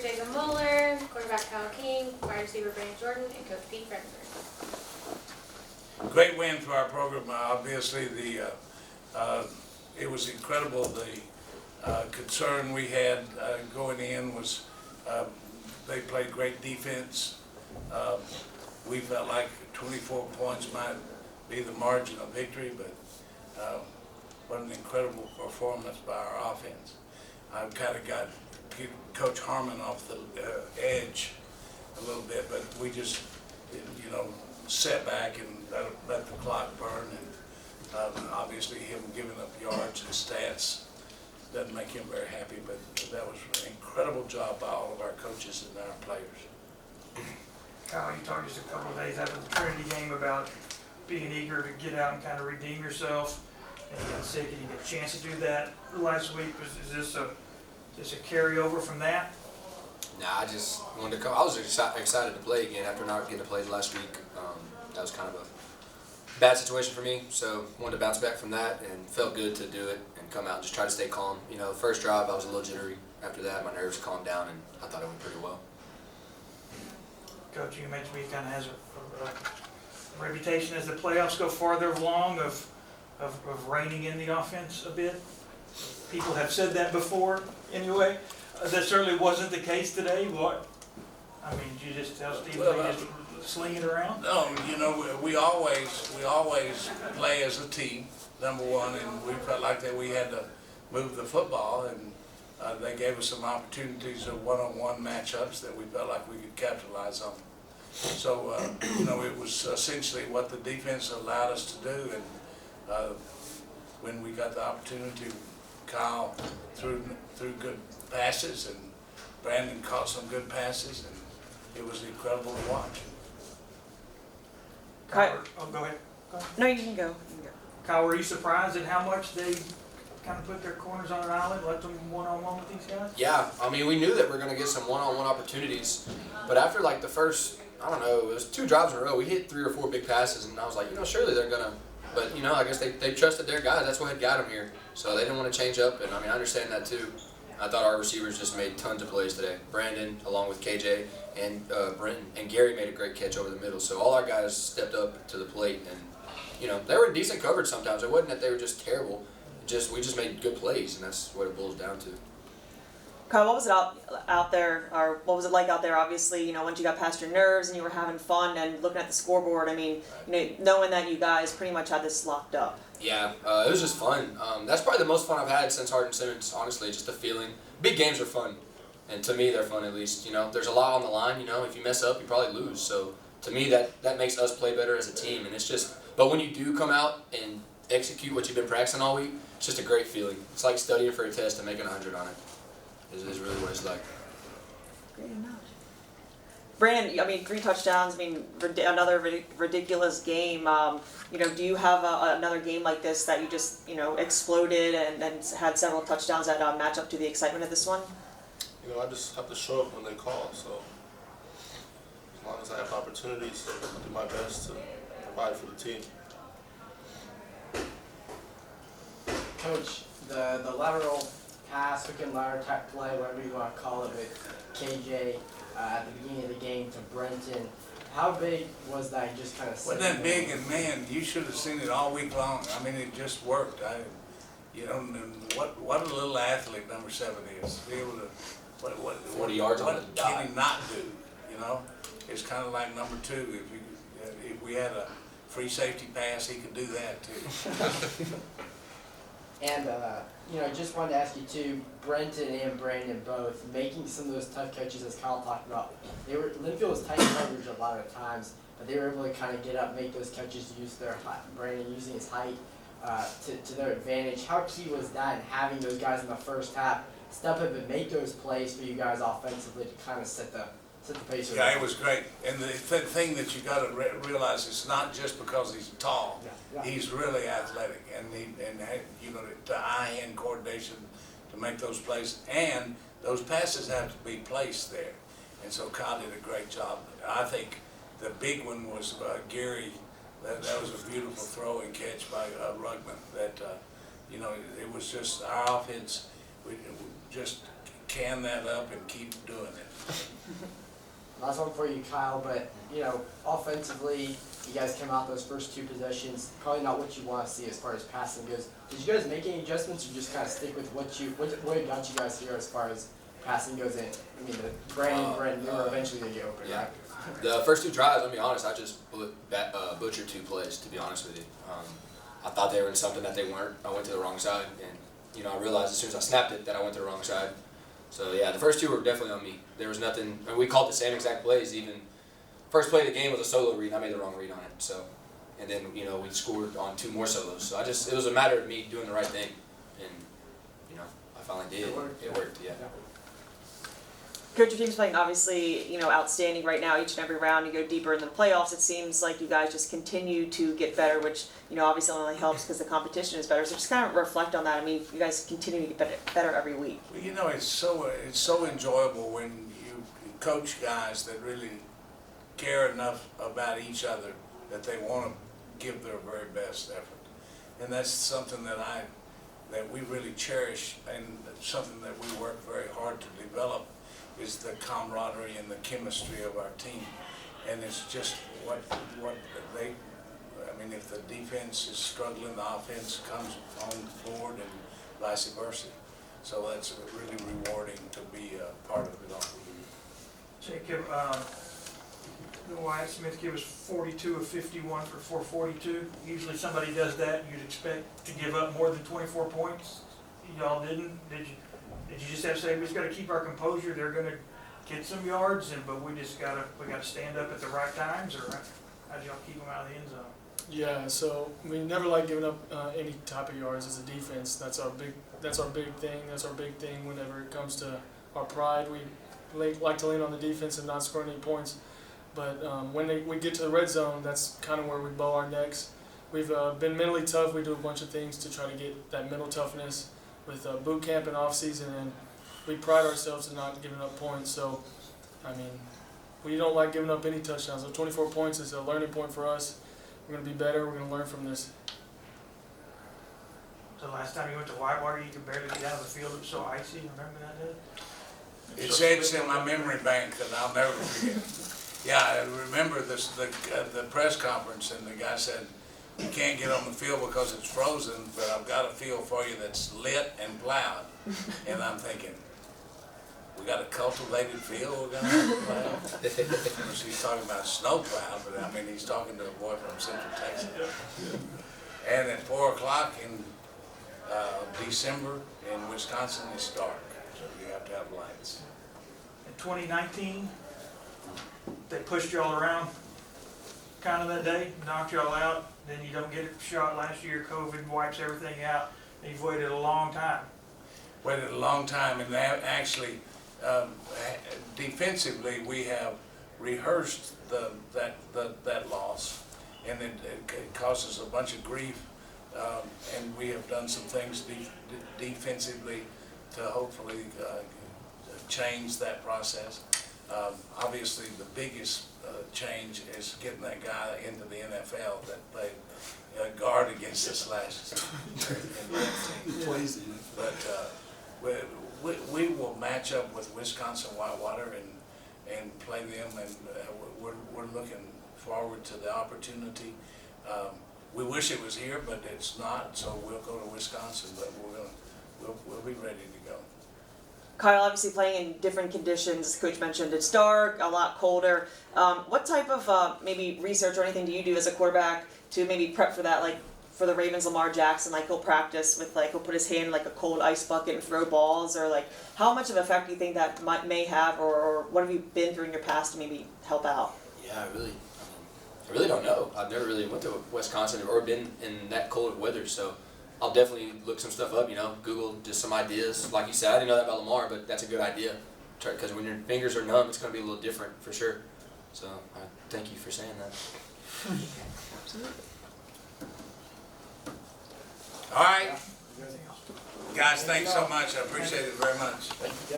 Jacob Mueller, quarterback Kyle King, wide receiver Brandon Jordan, and coach Pete Fredenberg. Great win for our program. Obviously, it was incredible. The concern we had going in was they played great defense. We felt like 24 points might be the margin of victory, but what an incredible performance by our offense. I've kind of got Coach Harmon off the edge a little bit, but we just, set back and let the clock burn. And obviously him giving up yards and stats doesn't make him very happy, but that was an incredible job by all of our coaches and our players. Kyle, you talked just a couple of days after the Trinity game about being eager to get out and kind of redeem yourself, and you got sick and you get a chance to do that last week. Is this a carryover from that? Nah, I just wanted to come. I was excited to play again after not getting to play last week. That was kind of a bad situation for me, so wanted to bounce back from that and felt good to do it and come out and just try to stay calm. The first drive I was a little jittery. After that, my nerves calmed down and I thought it went pretty well. Coach, UMHB kind of has a reputation as the playoffs go farther along of reining in the offense a bit. People have said that before anyway. That certainly wasn't the case today. What? I mean, did you just tell Steve to just sling it around? No, we always play as a team, number one, and we felt like that we had to move the football, and they gave us some opportunities of one-on-one matchups that we felt like we could capitalize on. So, it was essentially what the defense allowed us to do, and when we got the opportunity, Kyle threw good passes, and Brandon caught some good passes, and it was incredible to watch. Kyle, go ahead. No, you can go. Kyle, were you surprised at how much they kind of put their corners on an island, let them one-on-one with these guys? Yeah, we knew that we were going to get some one-on-one opportunities, but after like the first, it was 2 drives in a row, we hit 3 or 4 big passes, and I was like, surely they're going to, but I guess they trusted their guys. That's what had got them here, so they didn't want to change up, and I understand that too. I thought our receivers just made tons of plays today. Brandon, along with KJ, and Brenton, and Gary made a great catch over the middle. So all our guys stepped up to the plate, and they were decent coverage sometimes. It wasn't that they were just terrible. We just made good plays, and that's what it boils down to. Kyle, what was it out there, or what was it like out there? Obviously, once you got past your nerves and you were having fun and looking at the scoreboard, knowing that you guys pretty much had this locked up. Yeah, it was just fun. That's probably the most fun I've had since Hardin Simmons, honestly, just the feeling. Big games are fun, and to me they're fun at least. There's a lot on the line, if you mess up, you probably lose. So to me that makes us play better as a team, and it's just, but when you do come out and execute what you've been practicing all week, it's just a great feeling. It's like studying for a test and making 100 on it. Is really what it's like. Great enough. Brandon, 3 touchdowns. Another ridiculous game. Do you have another game like this that you just exploded and had several touchdowns that match up to the excitement of this one? I just have to show up when they call. So as long as I have opportunities, I do my best to provide for the team. Coach, the lateral pass, hook and ladder type play, whatever you want to call it, with KJ at the beginning of the game to Brenton. How big was that? Just kind of Wasn't that big? And man, you should have seen it all week long. It just worked. What a little athlete number 7 is. To be able to, 40 yards on the what dot. can he not do? It's kind of like number 2. If we had a free safety pass, he could do that too. And just wanted to ask you too, Brenton and Brandon both making some of those tough catches as Kyle talked about. Linfield was tight coverage a lot of times, but they were able to kind of get up, make those catches, use their height, Brandon using his height to their advantage. How key was that in having those guys in the first half step up and make those plays for you guys offensively to kind of set the pace? Yeah, it was great. And the thing that you got to realize, it's not just because he's tall. Yeah. He's really athletic, and the eye-hand coordination to make those plays, and those passes have to be placed there. And so Kyle did a great job. I think the big one was Gary. That was a beautiful throw and catch by Rugman. That it was just our offense. We just can that up and keep doing it. Last one for you, Kyle, but, you know, offensively, you guys came out those first 2 possessions, probably not what you want to see as far as passing goes. Did you guys make any adjustments or just kind of stick with what got you guys here as far as passing goes in? I mean, the Brandon, they were eventually going to get open, yeah. right? The first 2 drives, I'll be honest, I just butchered 2 plays, to be honest with you. I thought they were in something that they weren't. I went to the wrong side, and you know, I realized as soon as I snapped it that I went to the wrong side. So yeah, the first 2 were definitely on me. There was nothing, and we called the same exact plays. Even first play of the game was a solo read, and I made the wrong read on it. So, and then you know, we scored on 2 more solos. So it was a matter of me doing the right thing, and you know, I finally did. It worked. It worked, yeah. Coach, your team's playing obviously, you know, outstanding right now. Each and every round, you go deeper into the playoffs. It seems like you guys just continue to get better, which, you know, obviously only helps because the competition is better. So just kind of reflect on that. I mean, you guys continue to get better every week. Well, you know, it's so enjoyable when you coach guys that really care enough about each other that they want to give their very best effort, and that's something that we really cherish, and something that we work very hard to develop. Is the camaraderie and the chemistry of our team, and it's just what they. I mean, if the defense is struggling, the offense comes on board, and vice versa. So that's really rewarding to be a part of it all. Jacob, the Wyatt Smith kid was 42 of 51 for 442. Usually somebody does that, you'd expect to give up more than 24 points. Y'all didn't, did you? Did you just have to say, we just gotta keep our composure, they're gonna get some yards, but we gotta stand up at the right times, or how'd y'all keep them out of the end zone? Yeah, so we never like giving up any type of yards as a defense. That's our big thing. That's our big thing whenever it comes to our pride. We like to lean on the defense and not score any points. But when we get to the red zone, that's kind of where we bow our necks. We've been mentally tough. We do a bunch of things to try to get that mental toughness with boot camp and off season, and we pride ourselves in not giving up points. So, I mean, we don't like giving up any touchdowns. So 24 points is a learning point for us. We're going to be better. We're going to learn from this. The last time you went to Whitewater, you could barely get out of the field, it was so icy, remember that day? It's in my memory bank that I'll never forget. Yeah, I remember the press conference, and the guy said, "You can't get on the field because it's frozen, but I've got a field for you that's lit and plowed." And I'm thinking, we got a cultivated field we're gonna have to plow? He's talking about snow plow, but I mean, he's talking to a boy from Central Texas. And at 4 o'clock in December in Wisconsin, it's dark, so you have to have lights. In 2019, they pushed y'all around kind of that day, knocked y'all out, then you don't get a shot last year, COVID wipes everything out, and you've waited a long time. Waited a long time, and actually, defensively, we have rehearsed that loss, and it causes a bunch of grief, and we have done some things defensively to hopefully change that process. Obviously, the biggest change is getting that guy into the NFL that played guard against us last year. But we will match up with Wisconsin Whitewater and play them, and we're looking forward to the opportunity. We wish it was here, but it's not, so we'll go to Wisconsin, but we'll be ready to go. Kyle, obviously playing in different conditions, as Coach mentioned, it's dark, a lot colder. What type of maybe research or anything do you do as a quarterback to maybe prep for that? Like for the Ravens, Lamar Jackson, like he'll practice with he'll put his hand in like a cold ice bucket and throw balls, or like how much of an effect do you think that may have, or what have you been through in your past to maybe help out? Yeah, I really don't know. I've never really went to Wisconsin or been in that cold weather, so I'll definitely look some stuff up, Google just some ideas. Like you said, I didn't know that about Lamar, but that's a good idea. Because when your fingers are numb, it's going to be a little different for sure. So thank you for saying that. Absolutely. All right. Guys, thanks so much. I appreciate it very much.